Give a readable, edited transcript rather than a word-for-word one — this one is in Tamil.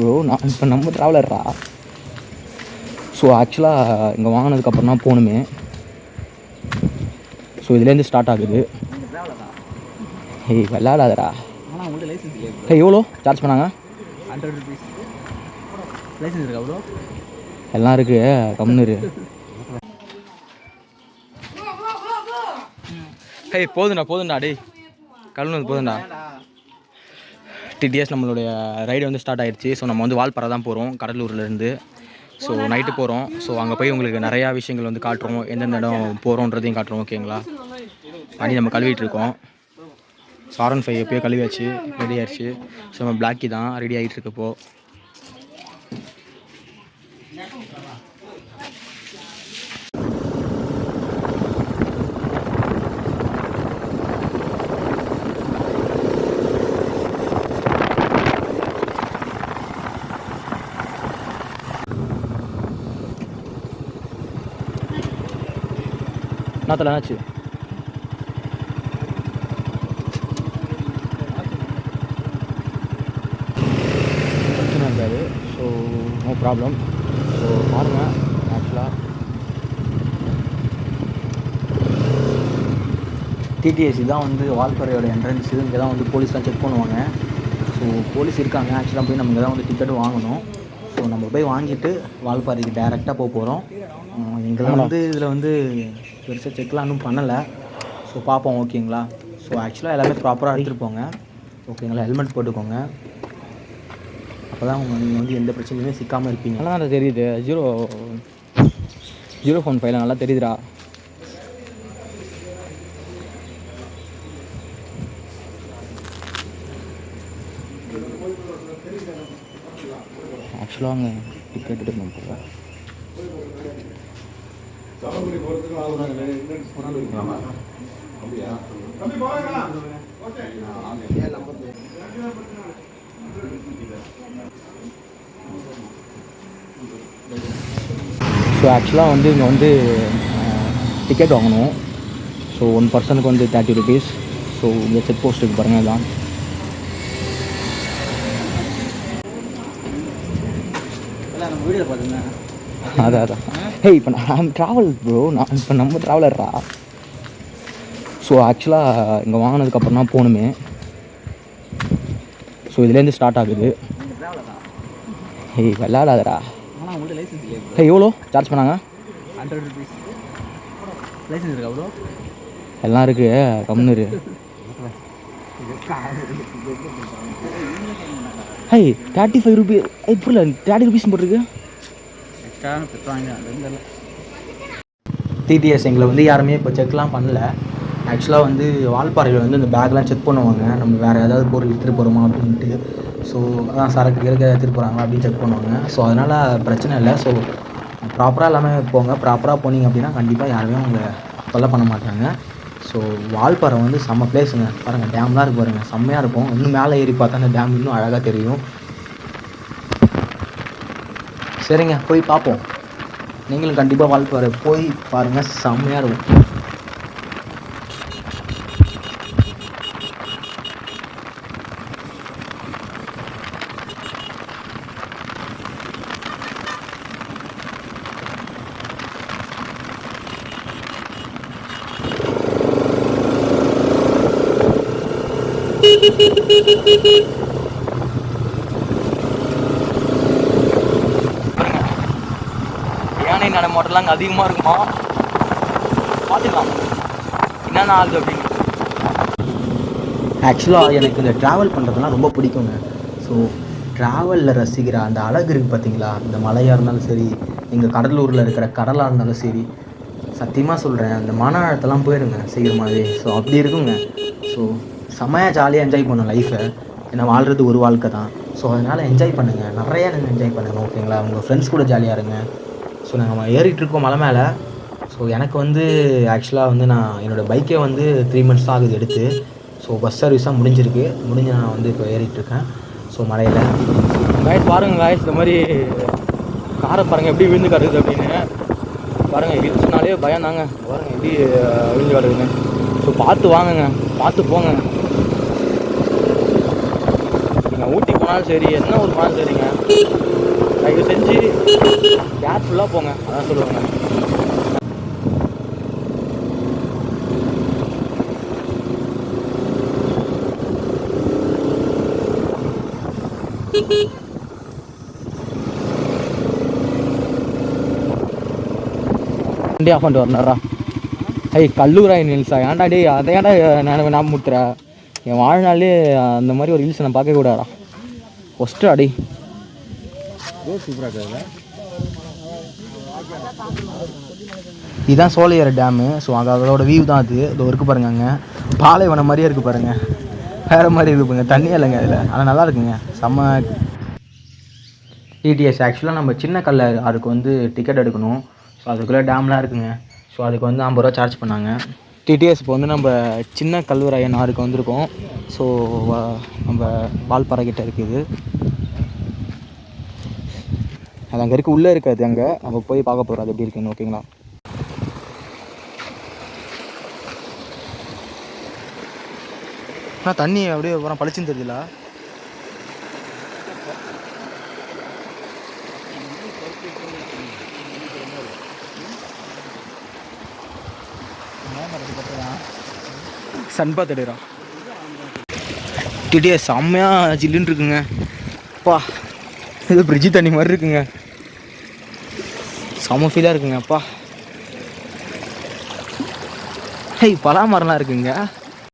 ப்ரோ, நான் இப்போ நம்ம ட்ராவலர்ரா. ஸோ ஆக்சுவலாக இங்கே வாங்கினதுக்கப்புறம் தான் போகணுமே. ஸோ இதுலேருந்து ஸ்டார்ட் ஆகுது. ஹேய் விளாடாதரா. ஹே எவ்வளோ சார்ஜ் பண்ணாங்க? 100 rupees. லைசன்ஸ் இருக்கா ப்ரோ? எல்லாம் இருக்குது, கம்முன்னு. ஹே போதுண்டா டேய், கழுவுனது போதுண்டா. டிடிஎஸ் நம்மளுடைய ரைடு வந்து ஸ்டார்ட் ஆகிடுச்சு. ஸோ நம்ம வந்து வால்பாறை தான் போகிறோம் கடலூர்லேருந்து. ஸோ நைட்டு போகிறோம். ஸோ அங்கே போய் உங்களுக்கு நிறையா விஷயங்கள் வந்து காட்டுறோம், எந்தெந்த இடம் போகிறோன்றதையும் காட்டுறோம். ஓகேங்களா? வண்டி நம்ம கழுவிட்டு இருக்கோம். ஸோ R15 எப்போயோ கழுவியாச்சு, ரெடி ஆயிடுச்சு. ஸோ நம்ம பிளாக்கி தான் ரெடி ஆகிட்டு இருக்கப்போ. நாத்தில் என்னாச்சு? பிரச்சனை இருக்காது. So no problem. ஸோ பாருங்கள், ஆக்சுவலாக டிடிஎஸ் தான் வந்து வால்பாறையோட என்ட்ரன்ஸு. இங்கே தான் வந்து போலீஸ்லாம் செக் பண்ணுவாங்க. ஸோ போலீஸ் இருக்காங்க. ஆக்சுவலாக போய் நம்ம இங்கே தான் வந்து டிக்கெட் வாங்கணும். ஸோ நம்ம போய் வாங்கிட்டு வால்பாறைக்கு டேரெக்டாக போக போகிறோம். எங்களை வந்து இதில் வந்து பெருசாக செக்லாம் இன்னும் பண்ணலை. ஸோ பார்ப்போம். ஓகேங்களா? ஸோ ஆக்சுவலாக எல்லாமே ப்ராப்பராக எடுத்துகிட்டு போங்க. ஓகேங்களா? ஹெல்மெட் போட்டுக்கோங்க. அப்போ தான் நீங்கள் வந்து எந்த பிரச்சனையுமே சிக்காமல் இருப்பீங்க. நல்லா தான் தெரியுது. 0.5 நல்லா தெரியுதுடா. ஆக்சுவலாக அங்கே டிக்கெட் எடுக்கணும் போகிறேன். ஸோ ஆக்சுவலாக வந்து இங்கே வந்து டிக்கெட் வாங்கணும். ஸோ 1 பர்சனுக்கு வந்து 30 rupees. ஸோ இங்கே செக் போஸ்ட்டுக்கு பாருங்கள் தான். வீடியோவில் பார்த்தீங்கன்னா அதான் ஹே இப்போ நான் ட்ராவல் ப்ரோ, நான் இப்போ நம்ம ட்ராவலர்ரா. ஸோ ஆக்சுவலாக இங்கே வாங்கினதுக்கப்புறம் தான் போகணுமே. ஸோ இதுலேருந்து ஸ்டார்ட் ஆகுது. ஹேய் விளாடாதரா. ஹே எவ்வளோ சார்ஜ் பண்ணாங்க? 100 rupees. லைசன்ஸ் இருக்கா ப்ரோ? எல்லாம் இருக்குது, கம்முன்னு. ஹே 35 rupees. புரியல, 30 rupees போட்டிருக்கு. எக்ஸ்ட்ரா பெட்ரோல் டிடிஎஸ் எங்களை வந்து யாருமே இப்போ செக்லாம் பண்ணல. ஆக்சுவலாக வந்து வால்பாறையில் வந்து இந்த பேக்லாம் செக் பண்ணுவாங்க, நம்ம வேறு ஏதாவது பொருள் எடுத்துகிட்டு போகிறோமா அப்படின்ட்டு. ஸோ அதான் சரக்கு கிழக்கு எடுத்துகிட்டு போகிறாங்களா அப்படின்னு செக் பண்ணுவாங்க. ஸோ அதனால் பிரச்சனை இல்லை. ஸோ ப்ராப்பராக எல்லாமே போங்க. ப்ராப்பராக போனீங்க அப்படின்னா கண்டிப்பாக யாருமே உங்களை தொல்லை பண்ண மாட்டாங்க. ஸோ வால்பாறை வந்து செம்ம பிளேஸுங்க. பாருங்கள், டேம்லாம் இருக்குது பாருங்கள், செம்மையாக இருக்கும். இன்னும் மேலே ஏறி பார்த்தா அந்த டேம் இன்னும் அழகாக தெரியும். சரிங்க, போய் பார்ப்போம். நீங்களும் கண்டிப்பாக வால்பாறை போய் பாருங்கள், செம்மையாக இருக்கும். யானை நடமாட்டெல்லாம் அங்கே அதிகமாக இருக்குமா, பார்த்துக்கலாம் என்னென்ன ஆகுது அப்படின்னு. ஆக்சுவலாக எனக்கு இந்த ட்ராவல் பண்ணுறதுலாம் ரொம்ப பிடிக்குங்க. ஸோ ட்ராவலில் ரசிக்கிற அந்த அழகு இருக்குது பார்த்தீங்களா, இந்த மலையாக இருந்தாலும் சரி, எங்கள் கடலூரில் இருக்கிற கடலாக இருந்தாலும் சரி, சத்தியமாக சொல்கிறேன், அந்த மன அழுத்தெல்லாம் போயிடுங்க சீக்கிரமாகவே. ஸோ அப்படி இருக்குங்க. ஸோ செம்மையாக ஜாலியாக என்ஜாய் பண்ணோம் லைஃப்பை. ஏன்னா வாழ்கிறது ஒரு வாழ்க்கை தான். ஸோ அதனால் என்ஜாய் பண்ணுங்கள், நிறையா நீங்கள் என்ஜாய் பண்ணுங்கள். ஓகேங்களா? உங்கள் ஃப்ரெண்ட்ஸ் கூட ஜாலியாக இருங்க. ஸோ நாங்கள் ஏறிட்டுருக்கோம் மலை மேலே. ஸோ எனக்கு வந்து ஆக்சுவலாக வந்து நான் என்னோடய பைக்கே வந்து 3 months தான் ஆகுது எடுத்து. ஸோ பஸ் சர்வீஸாக முடிஞ்சு நான் வந்து இப்போ ஏறிட்டுருக்கேன். ஸோ மலையில் காய்ஸ் பாருங்கள், காய்ஸ் இந்த மாதிரி காரை பாருங்கள் எப்படி விழுந்து கிடக்குது அப்படின்னு. பாருங்கள், ஹில்ஸ்னாலே பயம் தாங்க. பாருங்கள் எப்படி விழுந்து கிடக்குதுங்க. ஸோ பார்த்து வாங்குங்க, பார்த்து போங்க. நீங்கள் ஊட்டி போனாலும் சரி, என்ன ஒரு போனாலும் சரிங்க, தயவு செஞ்சு கேர்ஃபுல்லாக போங்க, அதான் சொல்லுவாங்க. வண்டி ஆஃப் பண்ணிட்டு வரணுறா. ஐய் கல்லூராய் ஹில்ஸா? ஏன்டா டே, அதை ஏன்டா நான் முட்டுற? என் வாழ்நாளே அந்த மாதிரி ஒரு ஹில்ஸ் நான் பார்க்க கூடாதா? ஃபஸ்ட்டு அடி சூப்பராக இருக்குதுல்ல. இதுதான் சோலையாறு டேமு. ஸோ அங்கே அதோட வியூ தான் அது. இது இருக்குது பாருங்க, அங்கே பாலைவனம் மாதிரியே இருக்குது பாருங்கள், வேறு மாதிரி இருக்குது பாருங்க. தண்ணி இல்லைங்க அதில், ஆனால் நல்லா இருக்குங்க, செம்ம. டிடிஎஸ் ஆக்சுவலாக நம்ம சின்ன கல்ல அதுக்கு வந்து டிக்கெட் எடுக்கணும். ஸோ அதுக்குள்ளே டேம்லாம் இருக்குங்க. ஸோ அதுக்கு வந்து 50 ரூபா சார்ஜ் பண்ணாங்க. டிடிஎஸ் இப்போ வந்து நம்ம சின்ன கல்வராயன் ஆறுக்கு வந்திருக்கோம். ஸோ நம்ம வால்பாறை கிட்ட இருக்குது. அது அங்கே இருக்குது, உள்ளே இருக்காது, அங்கே நம்ம போய் பார்க்க போகிறோம் அது எப்படி இருக்குன்னு. ஓகேங்களா? ஆனால் தண்ணி அப்படியே அப்புறம் பளிச்சுன்னு தெரியுதுல. சன்பா தடுறா. டிடிஎஸ் செம்மையாக ஜில்லுன்னு இருக்குங்க. அப்பா இது பிரிட்ஜு தண்ணி மாதிரி இருக்குங்க, செம்ம ஃபீலாக இருக்குங்க. அப்பா ஹை பலா மரம்லாம் இருக்குங்க.